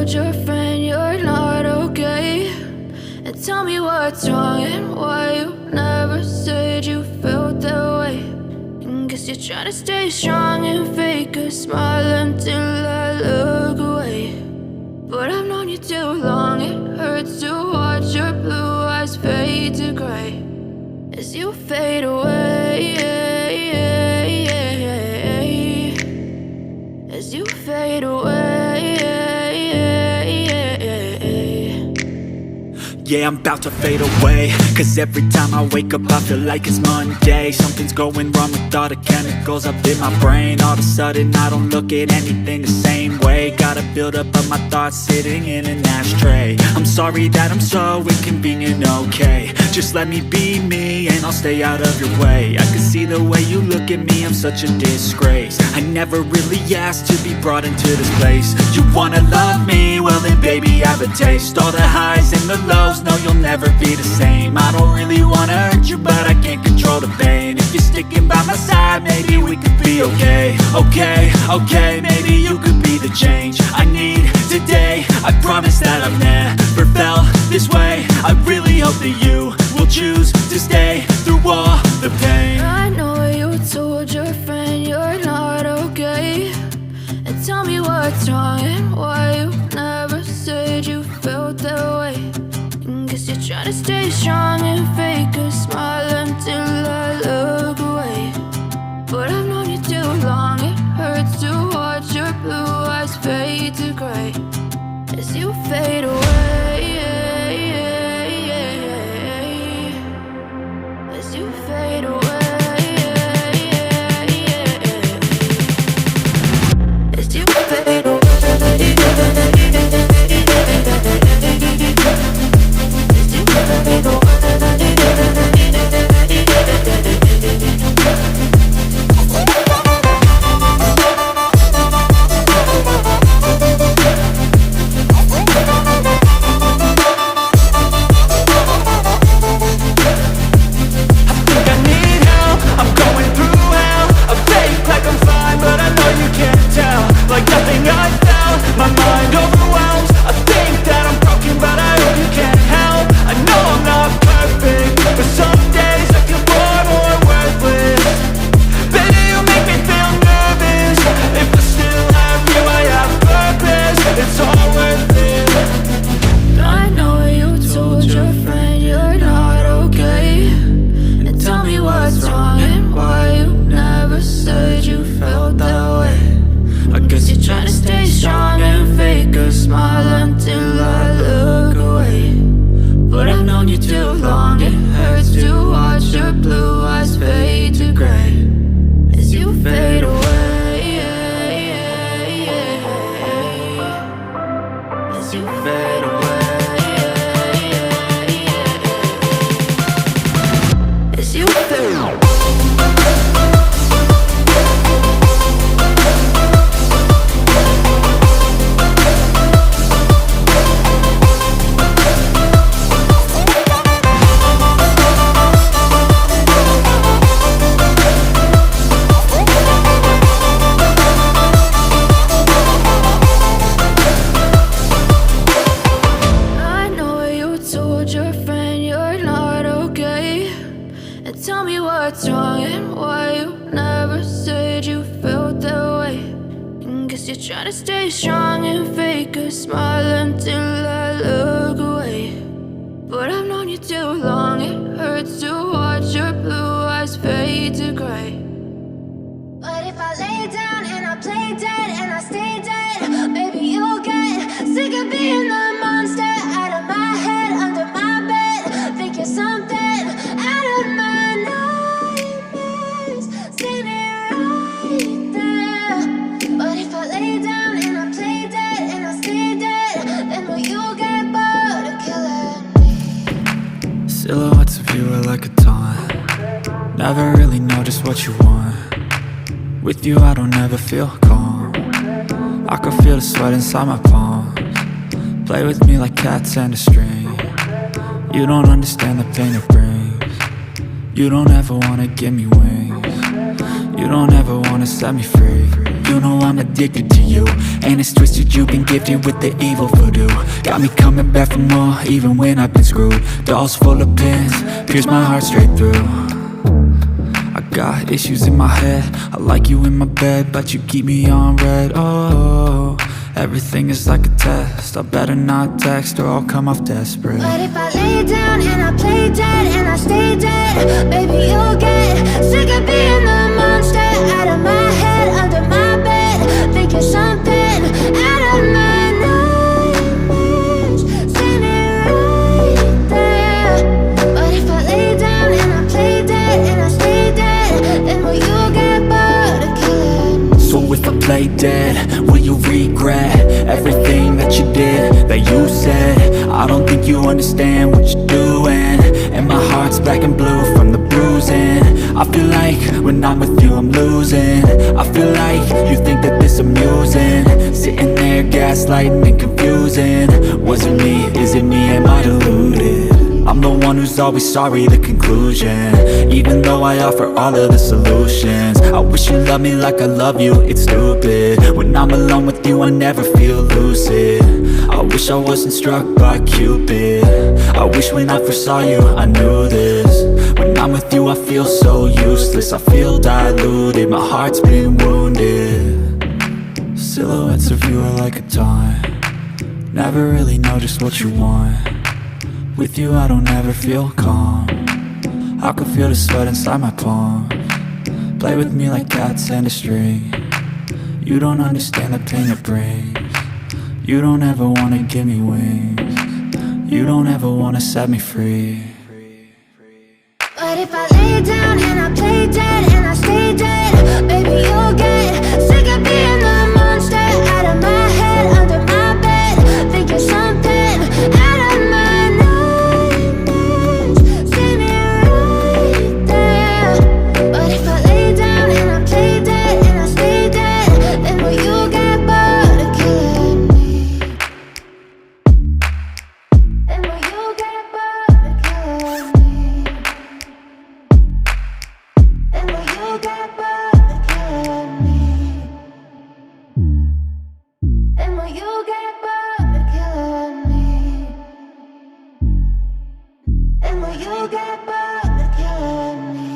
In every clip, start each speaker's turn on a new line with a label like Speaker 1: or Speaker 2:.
Speaker 1: told your friend you're not okay? And tell me what's wrong and why you never said you felt that way. And guess you're trying to stay strong and fake a smile until I look away. But I've known you too long, it hurts to watch your blue eyes fade to gray as you fade away, as you fade away.
Speaker 2: Yeah, I'm about to fade away, cause every time I wake up I feel like it's Monday. Something's going wrong with all the chemicals up in my brain. All of a sudden I don't look at anything the same way. Got a buildup of my thoughts sitting in an ashtray. I'm sorry that I'm so inconvenient, okay? Just let me be me and I'll stay out of your way. I can see the way you look at me, I'm such a disgrace. I never really asked to be brought into this place. You wanna love me? Well then baby have a taste. All the highs and the lows, no, you'll never be the same. I don't really wanna hurt you, but I can't control the pain. If you're sticking by my side, maybe we could be okay. Okay, maybe you could be the change I need today. I promise that I've never felt this way. I really hope that you will choose to stay through all the pain.
Speaker 1: I know you told your friend you're not okay. And tell me what's wrong and why you never said you felt that way. Guess you're trying to stay strong and fake a smile until I look away. But I've known you too long, it hurts to watch your blue eyes fade to gray as you fade away, as you fade away, as you fade away. Trying to stay strong and fake a smile until I look away. But I've known you too long, it hurts to watch your blue eyes fade to gray.
Speaker 3: But if I lay down and I play dead and I stay dead, maybe you'll get sick of being the monster out of my head, under my bed. Think you're something out of my nightmares, standing right there. But if I lay down and I play dead and I stay dead, then will you get bored of killing me?
Speaker 2: Silhouettes of you are like a taunt. Never really know just what you want. With you I don't ever feel calm. I can feel the sweat inside my palms. Play with me like cats and a string. You don't understand the pain it brings. You don't ever wanna give me wings. You don't ever wanna set me free. you know I'm addicted to you. And it's twisted, you've been gifted with the evil voodoo. Got me coming back for more, even when I've been screwed. Dolls full of pins, pierce my heart straight through. I got issues in my head, I like you in my bed, but you keep me on red. Oh, everything is like a test, I better not text or I'll come off desperate.
Speaker 3: But if I lay down and I play dead and I stay dead, baby, you'll get sick of being the monster out of my head, under my bed. Think you're something out of my nightmares, standing right there. But if I lay down and I play dead and I stay dead, then will you get bored of killing me?
Speaker 2: So if I play dead, will you regret everything that you did, that you said? I don't think you understand what you're doing, and my heart's black and blue from the bruising. I feel like when I'm with you I'm losing. I feel like you think that this amusing, sitting there gaslighting and confusing. Was it me? Is it me? Am I deluded? I'm the one who's always sorry, the conclusion, even though I offer all of the solutions. I wish you loved me like I love you, it's stupid. When I'm alone with you I never feel lucid. I wish I wasn't struck by Cupid. I wish when I first saw you I knew this. When I'm with you I feel so useless, I feel diluted, my heart's been wounded. Silhouettes of you are like a taunt, never really know just what you want. With you I don't ever feel calm, I can feel the sweat inside my palm. Play with me like cats and a string, you don't understand the pain it brings. You don't ever wanna give me wings, you don't ever wanna set me free.
Speaker 3: But if I lay down and I play dead and I stay dead, baby, you'll get sick of being the monster out of my head, under my bed. Think you're something out of my nightmares, standing right there. But if I lay down and I play dead and I stay dead, then will you get bored of killing me? Then will you get bored of killing me? And will you get bored of killing me? And will you get bored of killing me? And will you get bored of killing me?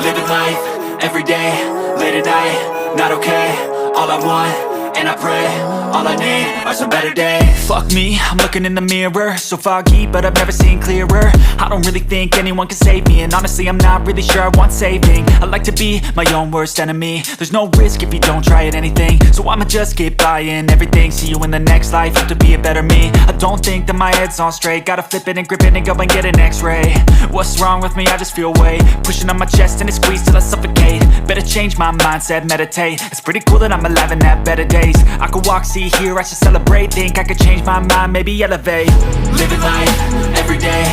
Speaker 2: Living life, every day, late at night, not okay. All I want, and I pray, all I need are some better days. Fuck me, I'm looking in the mirror, so foggy, but I've never seen clearer. I don't really think anyone can save me, and honestly I'm not really sure I want saving. I like to be my own worst enemy, there's no risk if you don't try at anything. So I'ma just keep buying everything, see you in the next life, have to be a better me. I don't think that my head's on straight, gotta flip it and grip it and go and get an x-ray. What's wrong with me? I just feel weight pushing on my chest and it squeezes till I suffocate. Better change my mindset, meditate. It's pretty cool that I'm alive and have better days. I could walk, see, hear, I should celebrate. Think I could change my mind, maybe elevate. Living life, every day,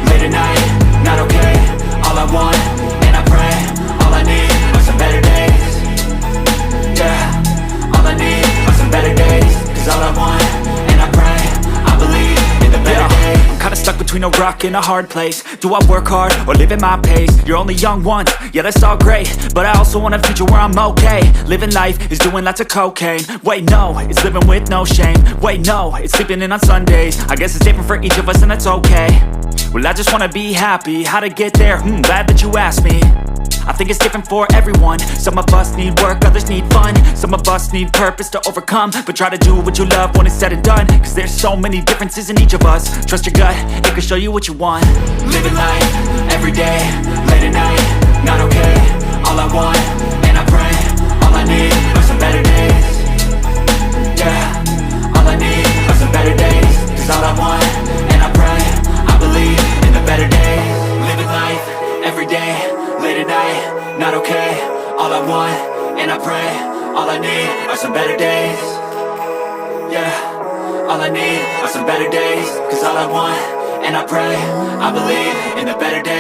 Speaker 2: late at night, not okay. All I want, and I pray, all I need are some better days. Yeah, all I need are some better days. Cause all I want, and I pray, I believe in the better days. I'm kinda stuck between a rock and a hard place. Do I work hard or live at my pace? You're only young once, yeah that's all great, but I also want a future where I'm okay. Living life is doing lots of cocaine. Wait no, it's living with no shame. Wait no, it's sleeping in on Sundays. I guess it's different for each of us and that's okay. Well I just wanna be happy, how to get there? Glad that you asked me. I think it's different for everyone. Some of us need work, others need fun. Some of us need purpose to overcome. But try to do what you love when it's said and done. Cause there's so many differences in each of us. Trust your gut, it can show you what you want. Living life, every day, late at night, not okay. All I want, and I pray, all I need are some better days. Yeah, all I need are some better days. Cause all I want, and I pray, I believe in the better days. Living life, every day, late at night, not okay. All I want, and I pray, all I need are some better days. Yeah, all I need are some better days. Cause all I want, and I pray, I believe in the better days.